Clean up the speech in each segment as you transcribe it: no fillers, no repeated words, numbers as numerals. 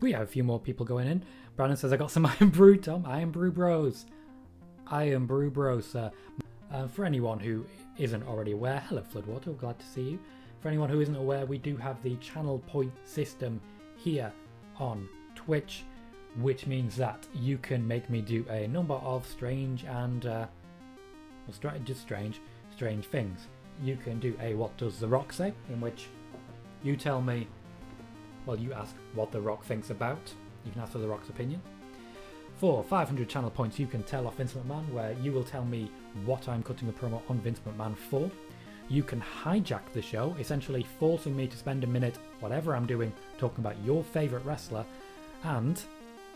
We have a few more people going in. Brandon says, I got some Iron Brew, Tom. Iron Brew Bros. Iron Brew Bros, sir. For anyone who isn't already aware, hello Floodwater, glad to see you. For anyone who isn't aware, we do have the channel point system here on Twitch, which means that you can make me do a number of strange and just strange things. You can do a What Does The Rock Say, in which you tell me, well, you ask what The Rock thinks about. You can ask for The Rock's opinion. For 500 channel points, you can tell off Vince McMahon, where you will tell me what I'm cutting a promo on Vince McMahon for. You can hijack the show, essentially forcing me to spend a minute, whatever I'm doing, talking about your favourite wrestler. And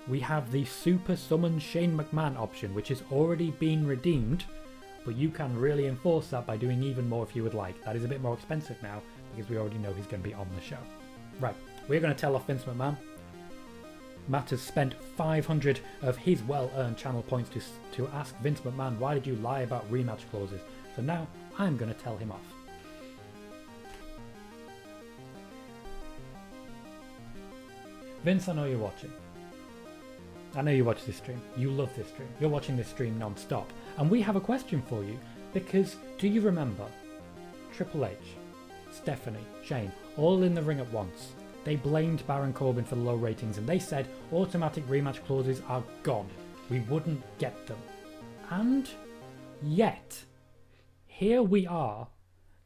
we have the Super Summon Shane McMahon option, which has already been redeemed, but you can really enforce that by doing even more if you would like. That is a bit more expensive now, because we already know he's going to be on the show. Right, we're going to tell off Vince McMahon. Matt has spent 500 of his well-earned channel points to ask Vince McMahon, why did you lie about rematch clauses? So now I'm going to tell him off. Vince, I know you're watching. I know you watch this stream. You love this stream. You're watching this stream non-stop. And we have a question for you, because do you remember Triple H, Stephanie, Shane, all in the ring at once? They blamed Baron Corbin for the low ratings and they said automatic rematch clauses are gone. We wouldn't get them. And yet, here we are,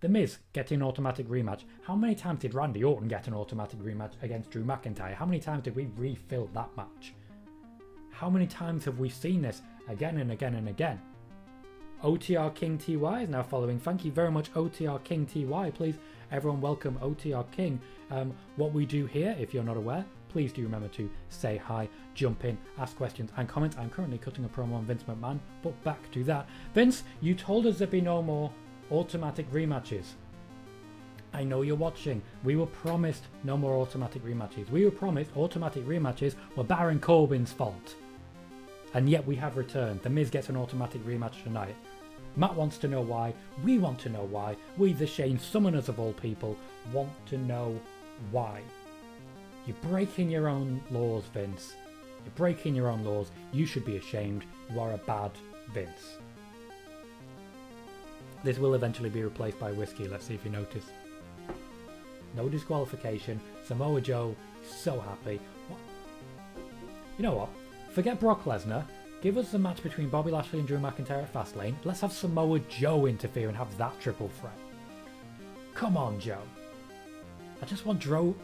The Miz getting an automatic rematch. How many times did Randy Orton get an automatic rematch against Drew McIntyre? How many times did we refill that match? How many times have we seen this again and again and again? OTR King TY is now following. Thank you very much, OTR King TY. Please, everyone welcome OTR King. What we do here, if you're not aware, please do remember to say hi, jump in, ask questions and comments. I'm currently cutting a promo on Vince McMahon, but back to that. Vince, you told us there'd be no more automatic rematches. I know you're watching. We were promised no more automatic rematches. We were promised automatic rematches were Baron Corbin's fault. And yet we have returned. The Miz gets an automatic rematch tonight. Matt wants to know why. We want to know why. We, the Shane Summoners of all people, want to know why. You're breaking your own laws, Vince. You're breaking your own laws. You should be ashamed. You are a bad Vince. This will eventually be replaced by whiskey. Let's see if you notice. No disqualification. Samoa Joe is so happy. What? You know what? Forget Brock Lesnar. Give us the match between Bobby Lashley and Drew McIntyre at Fastlane. Let's have Samoa Joe interfere and have that triple threat. Come on, Joe. I just want Drew.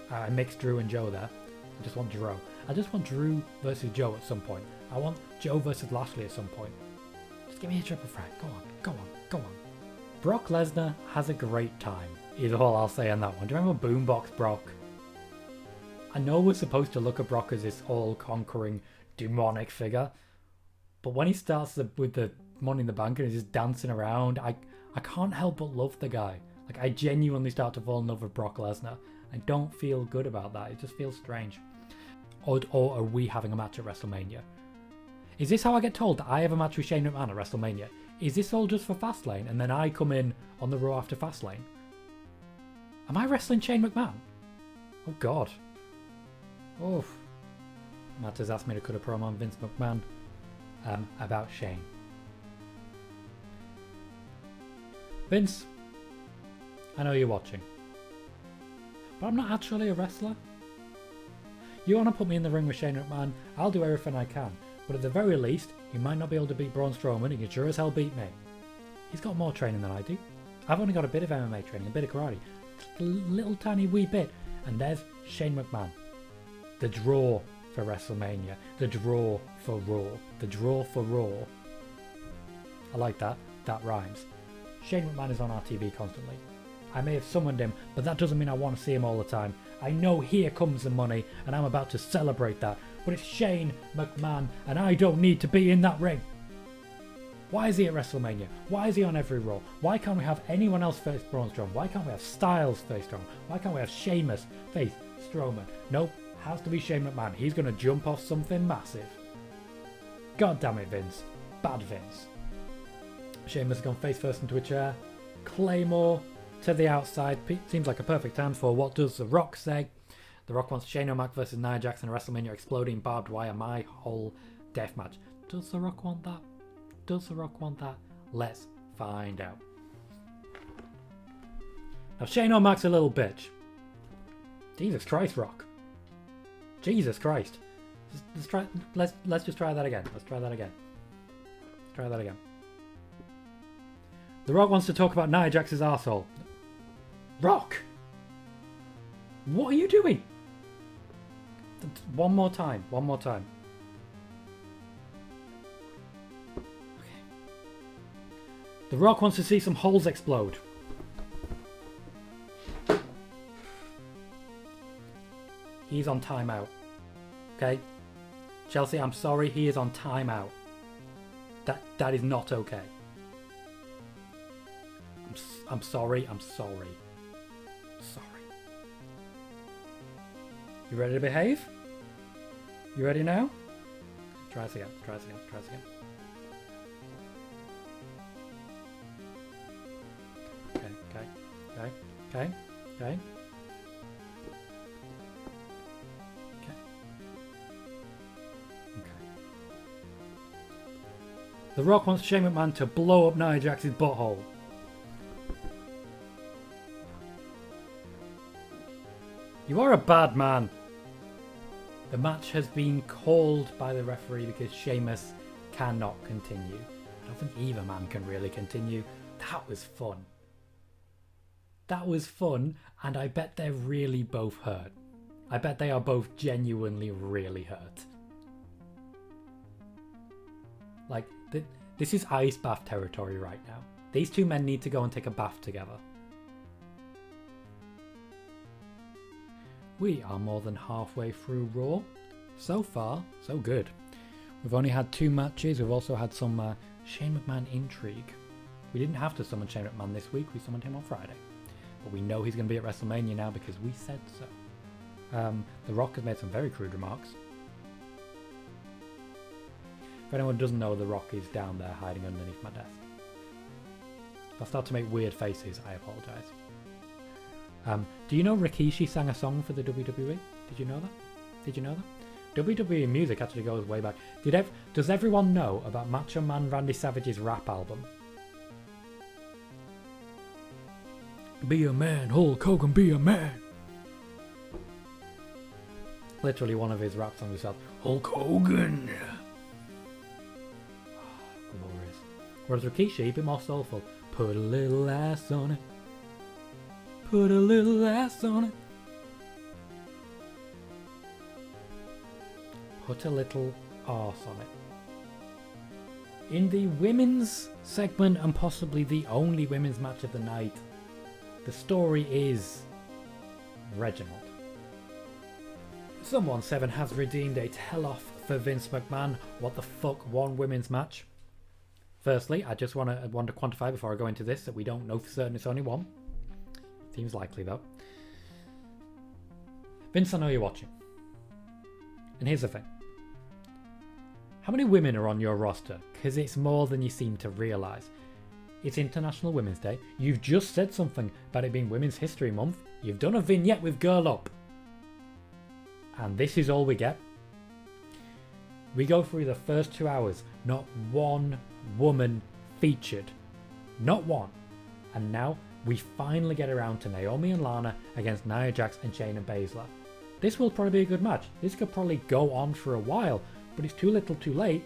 I mixed Drew and Joe there. I just want Drew. I just want Drew versus Joe at some point. I want Joe versus Lashley at some point. Just give me a triple threat. Go on, go on, go on. Brock Lesnar has a great time, is all I'll say on that one. Do you remember Boombox Brock? I know we're supposed to look at Brock as this all-conquering, demonic figure, but when he starts with the Money in the Bank and he's just dancing around, I can't help but love the guy. Like, I genuinely start to fall in love with Brock Lesnar. I don't feel good about that. It just feels strange. Or are we having a match at WrestleMania? Is this how I get told that I have a match with Shane McMahon at WrestleMania? Is this all just for Fastlane and then I come in on the Raw after Fastlane? Am I wrestling Shane McMahon? Oh God. Oof. Matt has asked me to cut a promo on Vince McMahon about Shane. Vince, I know you're watching, but I'm not actually a wrestler. You want to put me in the ring with Shane McMahon, I'll do everything I can, but at the very least, he might not be able to beat Braun Strowman, he can sure as hell beat me. He's got more training than I do. I've only got a bit of MMA training, a bit of karate, a little tiny wee bit, and there's Shane McMahon. The draw for WrestleMania, the draw for Raw, the draw for Raw. I like that, that rhymes. Shane McMahon is on our TV constantly. I may have summoned him, but that doesn't mean I want to see him all the time. I know here comes the money, and I'm about to celebrate that, but it's Shane McMahon, and I don't need to be in that ring. Why is he at WrestleMania? Why is he on every Raw? Why can't we have anyone else face Braun Strowman? Why can't we have Styles face Strowman? Why can't we have Sheamus face Strowman? Nope, has to be Shane McMahon. He's going to jump off something massive. God damn it, Vince. Bad Vince. Sheamus has gone face first into a chair. Claymore to the outside. Seems like a perfect time for What Does The Rock Say? The Rock wants Shane O'Mac versus Nia Jax in a WrestleMania exploding barbed wire my whole death match. Does The Rock want that? Does The Rock want that? Let's find out. Now Shane O'Mac's a little bitch. Jesus Christ, Rock. Jesus Christ. Let's just try that again. Let's try that again. Let's try that again. The Rock wants to talk about Nia Jax's arsehole. Rock! What are you doing? One more time. One more time. Okay. The Rock wants to see some holes explode. He's on timeout. Okay? Chelsea, I'm sorry, he is on timeout. That is not okay. I'm sorry. Sorry. You ready to behave? You ready now? Try this again. Okay. The Rock wants Shane McMahon to blow up Nia Jax's butthole. You are a bad man. The match has been called by the referee because Sheamus cannot continue. I don't think either man can really continue. That was fun. That was fun, and I bet they're really both hurt. I bet they are both genuinely really hurt. Like, this is ice bath territory right now. These two men need to go and take a bath together. We are more than halfway through Raw. So far, so good. We've only had 2 matches. We've also had some Shane McMahon intrigue. We didn't have to summon Shane McMahon this week. We summoned him on Friday. But we know he's going to be at WrestleMania now because we said so. The Rock has made some very crude remarks. If anyone doesn't know, The Rock is down there hiding underneath my desk. If I start to make weird faces, I apologise. Do you know Rikishi sang a song for the WWE? Did you know that? WWE music actually goes way back. Does everyone know about Macho Man Randy Savage's rap album? Be a man, Hulk Hogan, be a man. Literally one of his rap songs is Hulk Hogan. Glorious. Whereas Rikishi, a bit more soulful. Put a little ass on it. Put a little ass on it. Put a little arse on it. In the women's segment, and possibly the only women's match of the night, the story is Reginald. Someone 7 has redeemed a tell-off for Vince McMahon. What the fuck, one women's match? Firstly, I just want to quantify before I go into this that we don't know for certain it's only one. Seems likely though. Vince, I know you're watching. And here's the thing. How many women are on your roster? Because it's more than you seem to realise. It's International Women's Day. You've just said something about it being Women's History Month. You've done a vignette with Girl Up. And this is all we get. We go through the first 2 hours. Not one woman featured. Not one. And now we finally get around to Naomi and Lana against Nia Jax and Shayna Baszler. This will probably be a good match. This could probably go on for a while, but it's too little too late,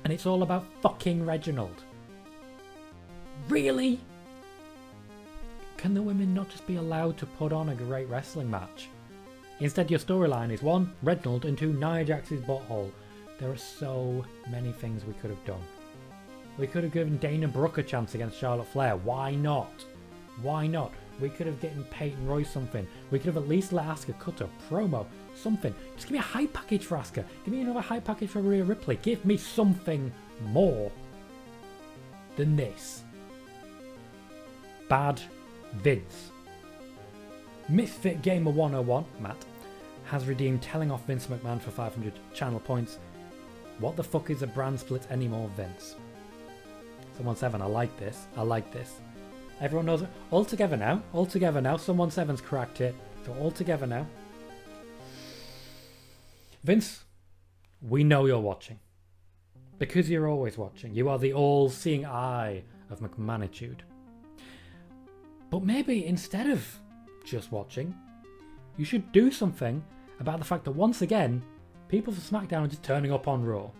and it's all about fucking Reginald. Really? Can the women not just be allowed to put on a great wrestling match? Instead, your storyline is 1, Reginald, and 2, Nia Jax's butthole. There are so many things we could have done. We could have given Dana Brooke a chance against Charlotte Flair. Why not? Why not? We could have given Peyton Royce something. We could have at least let Asuka cut a promo. Something. Just give me a hype package for Asuka. Give me another hype package for Rhea Ripley. Give me something more than this. Bad Vince. Misfit Gamer 101, Matt, has redeemed telling off Vince McMahon for 500 channel points. What the fuck is a brand split anymore, Vince? Someone 7, I like this. I like this. Everyone knows it. All together now. All together now. Someone 7's cracked it. So all together now. Vince, we know you're watching. Because you're always watching. You are the all-seeing eye of McManitude. But maybe instead of just watching, you should do something about the fact that once again, people for SmackDown are just turning up on Raw.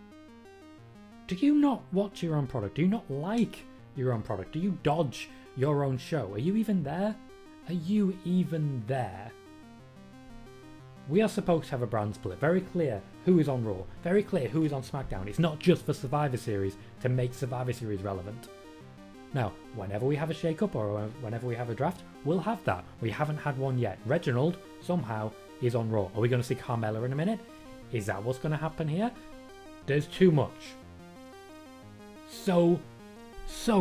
Do you not watch your own product? Do you not like your own product? Do you dodge your own show? Are you even there? Are you even there? We are supposed to have a brand split. Very clear who is on Raw. Very clear who is on SmackDown. It's not just for Survivor Series to make Survivor Series relevant. Now, whenever we have a shake-up or whenever we have a draft, we'll have that. We haven't had one yet. Reginald, somehow, is on Raw. Are we going to see Carmella in a minute? Is that what's going to happen here? There's too much. So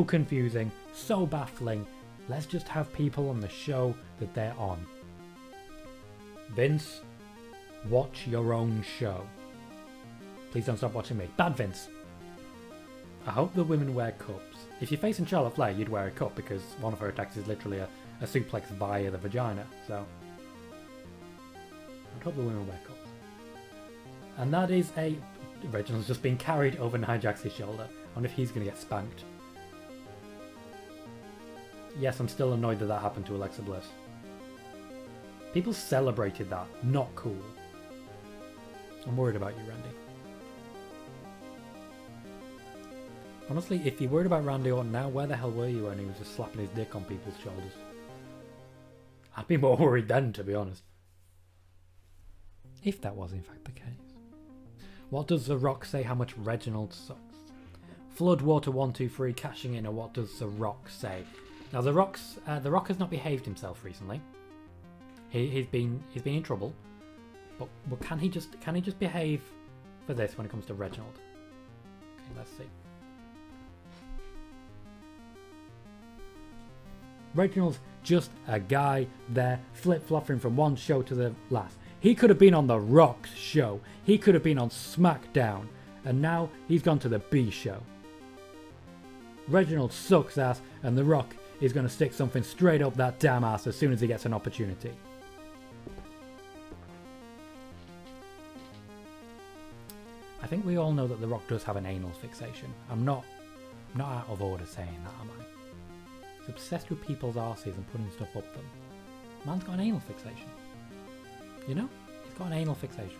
confusing, so baffling. Let's just have people on the show that they're on. Vince, watch your own show. Please don't stop watching me. Bad Vince. I hope the women wear cups. If you're facing Charlotte Flair, you'd wear a cup because one of her attacks is literally a suplex via the vagina. So, I hope the women wear cups. And that is a... Reginald's just being carried over Nia Jax's shoulder. I wonder if he's going to get spanked. Yes, I'm still annoyed that happened to Alexa Bliss. People celebrated that. Not cool. I'm worried about you, Randy. Honestly, if you're worried about Randy Orton now, where the hell were you when he was just slapping his dick on people's shoulders? I'd be more worried then, to be honest. If that was in fact the case. What does The Rock say how much Reginald sucks? Floodwater123 cashing in, or what does The Rock say? Now The Rock has not behaved himself recently. He's been in trouble. But can he just behave for this when it comes to Reginald? Okay, let's see. Reginald's just a guy there flip-flopping from one show to the last. He could have been on The Rock's show. He could have been on SmackDown. And now he's gone to the B show. Reginald sucks ass, and The Rock is going to stick something straight up that damn ass as soon as he gets an opportunity. I think we all know that The Rock does have an anal fixation. I'm not out of order saying that, am I? He's obsessed with people's arses and putting stuff up them. Man's got an anal fixation. You know? He's got an anal fixation.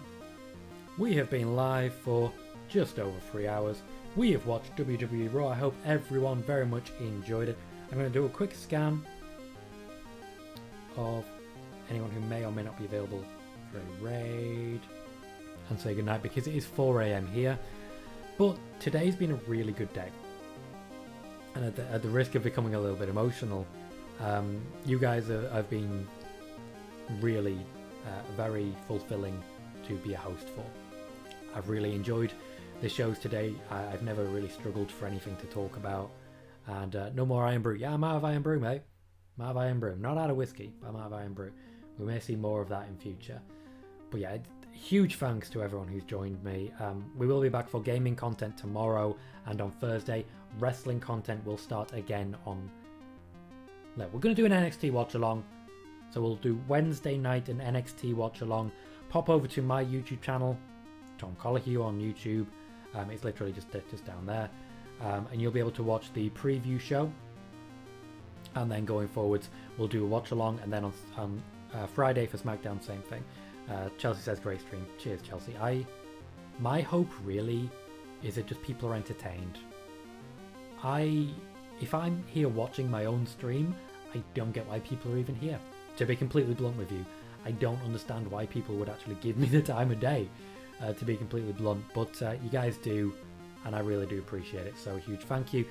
We have been live for just over 3 hours. We have watched WWE Raw. I hope everyone very much enjoyed it. I'm going to do a quick scan of anyone who may or may not be available for a raid and say goodnight because it is 4 AM here. But today's been a really good day. And at the risk of becoming a little bit emotional, you guys have been really very fulfilling to be a host for. I've really enjoyed the shows today. I've never really struggled for anything to talk about. And no more Iron Brew. Yeah, I'm out of Iron Brew, mate. I'm out of Iron Brew. I'm not out of whiskey, but I'm out of Iron Brew. We may see more of that in future. But yeah, huge thanks to everyone who's joined me. We will be back for gaming content tomorrow and on Thursday. Wrestling content will start again on... No, we're going to do an NXT watch along. So we'll do Wednesday night an NXT watch along. Pop over to my YouTube channel, Tom Colohue on YouTube. It's literally just down there. And you'll be able to watch the preview show. And then going forwards, we'll do a watch along. And then on Friday for SmackDown, same thing. Chelsea says great stream. Cheers, Chelsea. My hope really is that just people are entertained. If I'm here watching my own stream, I don't get why people are even here. To be completely blunt with you, I don't understand why people would actually give me the time of day, to be completely blunt. But you guys do, and I really do appreciate it. So huge thank you.